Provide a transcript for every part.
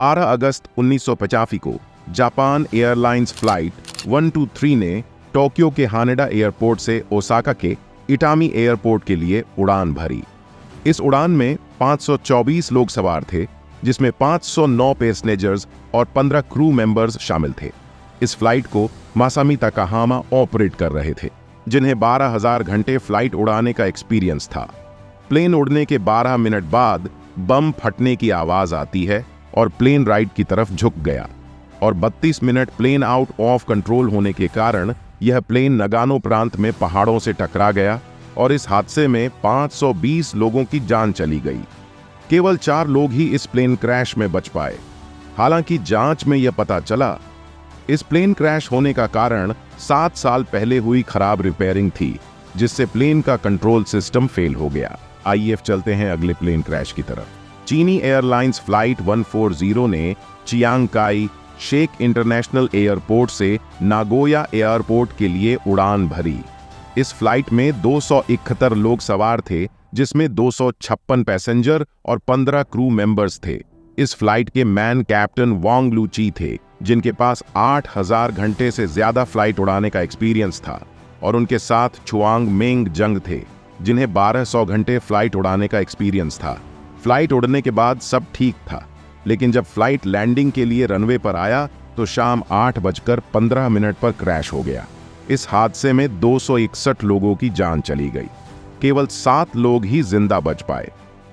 12 अगस्त 1985 को Japan airlines flight 123 ने Tokyo के हानेडा एयरपोर्ट से ओसाका के इटामी एयरपोर्ट के लिए उड़ान भरी। इस उड़ान में 524 लोग सवार थे, जिसमें 509 पैसेंजर्स और 15 क्रू मेंबर्स शामिल थे। इस फ्लाइट को मासामी ताकाहामा ऑपरेट कर रहे थे, जिन्हें 12,000 घंटे फ्लाइट उड़ाने का एक्सपीरियंस था। प्लेन उड़ने के 12 मिनट बाद बम फटने की आवाज आती है और प्लेन राइट की तरफ झुक गया और 32 minute plane out of control होने के कारण यह प्लेन नगानो प्रांत में पहाड़ों से टकरा गया और इस हादसे में 520 लोगों की जान चली गई। केवल 4 लोग ही इस प्लेन क्रैश में बच पाए। हालांकि जांच में यह पता चला इस प्लेन क्रैश होने का कारण 7 साल पहले हुई खराब रिपेयरिंग थी, जिससे प्लेन का कंट्रोल सिस्टम फेल हो गया। आइए चलते हैं अगले प्लेन क्रैश की तरफ। चीनी एयरलाइंस फ्लाइट 140 ने चियांगकाई शेक इंटरनेशनल एयरपोर्ट से नागोया एयरपोर्ट के लिए उड़ान भरी। इस फ्लाइट में 271 लोग सवार थे, जिसमें 256 पैसेंजर और 15 क्रू मेंबर्स थे। इस फ्लाइट के मैन कैप्टन वांग लूची थे, जिनके पास 8,000 घंटे से ज्यादा फ्लाइट उड़ाने का एक्सपीरियंस था, और उनके साथ छुआंग मेंग जंग थे, जिन्हें 1200 घंटे फ्लाइट उड़ाने का एक्सपीरियंस था। फ्लाइट उड़ने के बाद सब ठीक था, लेकिन जब फ्लाइट लैंडिंग के लिए रनवे पर आया तो शाम 8:15 पर क्रैश हो गया। इस हादसे में 261 लोगों की जान चली गई। केवल 7 लोग ही जिंदा बच पाए।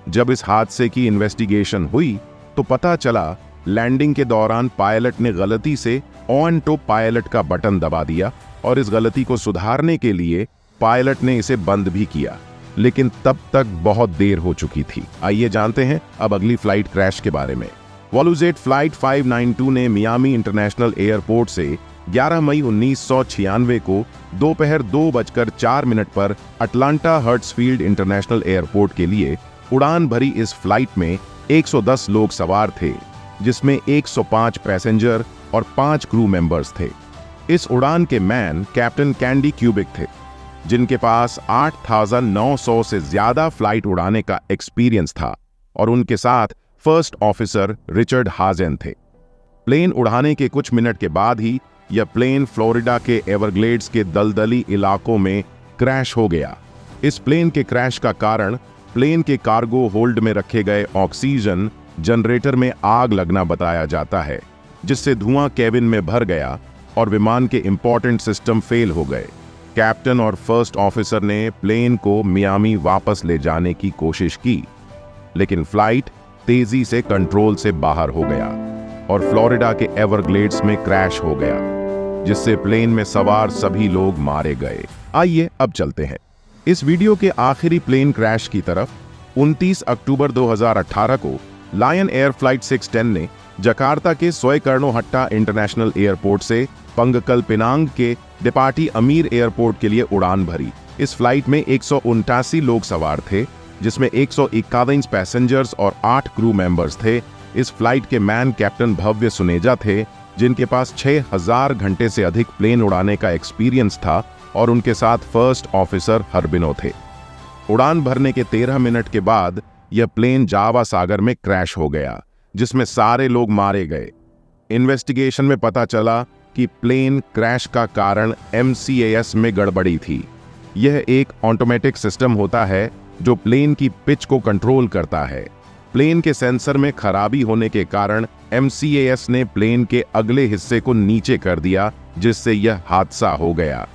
जब इस हादसे की इन्वेस्टिगेशन हुई तो पता चला लैंडिंग के दौरान पायलट ने गलती से ऑन टू पायलट का बटन दबा दिया और इस गलती को सुधारने के लिए पायलट ने इसे बंद भी किया, लेकिन तब तक बहुत देर हो चुकी थी। आइए जानते हैं अब अगली फ्लाइट क्रैश के बारे में। वॉलूजेट फ्लाइट 592 ने मियामी इंटरनेशनल एयरपोर्ट से 11 मई 1996 को दोपहर 2:04 पर अटलांटा हर्ट्सफील्ड इंटरनेशनल एयरपोर्ट के लिए उड़ान भरी। इस फ्लाइट में 110 लोग सवार थे, जिसमें 105 पैसेंजर और 5 क्रू मेंबर्स थे। इस उड़ान के मैन कैप्टन कैंडी क्यूबिक थे, जिनके पास 8,900 से ज्यादा फ्लाइट उड़ाने का एक्सपीरियंस था, और उनके साथ फर्स्ट ऑफिसर रिचर्ड हाजेन थे। प्लेन उड़ाने के कुछ मिनट के बाद ही यह प्लेन फ्लोरिडा के एवरग्लेड्स के दलदली इलाकों में क्रैश हो गया। इस प्लेन के क्रैश का कारण प्लेन के कार्गो होल्ड में रखे गए ऑक्सीजन जनरेटर में आग लगना बताया जाता है, जिससे धुआं केबिन में भर गया और विमान के इंपॉर्टेंट सिस्टम फेल हो गए। कैप्टन और फर्स्ट ऑफिसर ने प्लेन को मियामी वापस ले जाने की कोशिश की, लेकिन फ्लाइट तेजी से कंट्रोल से बाहर हो गया और फ्लोरिडा के एवरग्लेड्स में क्रैश हो गया, जिससे प्लेन में सवार सभी लोग मारे गए। आइए अब चलते हैं इस वीडियो के आखिरी प्लेन क्रैश की तरफ। 29 अक्टूबर 2018 को लायन एयर फ्लाइट 610 ने जकार्ता के सोएकर्णोहट्टा इंटरनेशनल एयरपोर्ट से पंगकल पिनांग के डिपाटी अमीर एयरपोर्ट के लिए उड़ान भरी। इस फ्लाइट में 179 लोग सवार थे, जिसमें 151 पैसेंजर्स और 8 क्रू मेंबर्स थे। इस फ्लाइट के मैन कैप्टन भव्य सुनेजा थे, जिनके पास 6,000 घंटे से अधिक प्लेन उड़ाने का एक्सपीरियंस था, और उनके साथ फर्स्ट ऑफिसर हरबिनो थे। उड़ान भरने के 13 मिनट के बाद यह प्लेन जावा सागर में क्रैश हो गया, जिसमें सारे लोग मारे गए। इन्वेस्टिगेशन में पता चला कि प्लेन क्रैश का कारण MCAS में गड़बड़ी थी। यह एक ऑटोमेटिक सिस्टम होता है जो प्लेन की पिच को कंट्रोल करता है। प्लेन के सेंसर में खराबी होने के कारण MCAS ने प्लेन के अगले हिस्से को नीचे कर दिया, जिससे यह हादसा हो गया।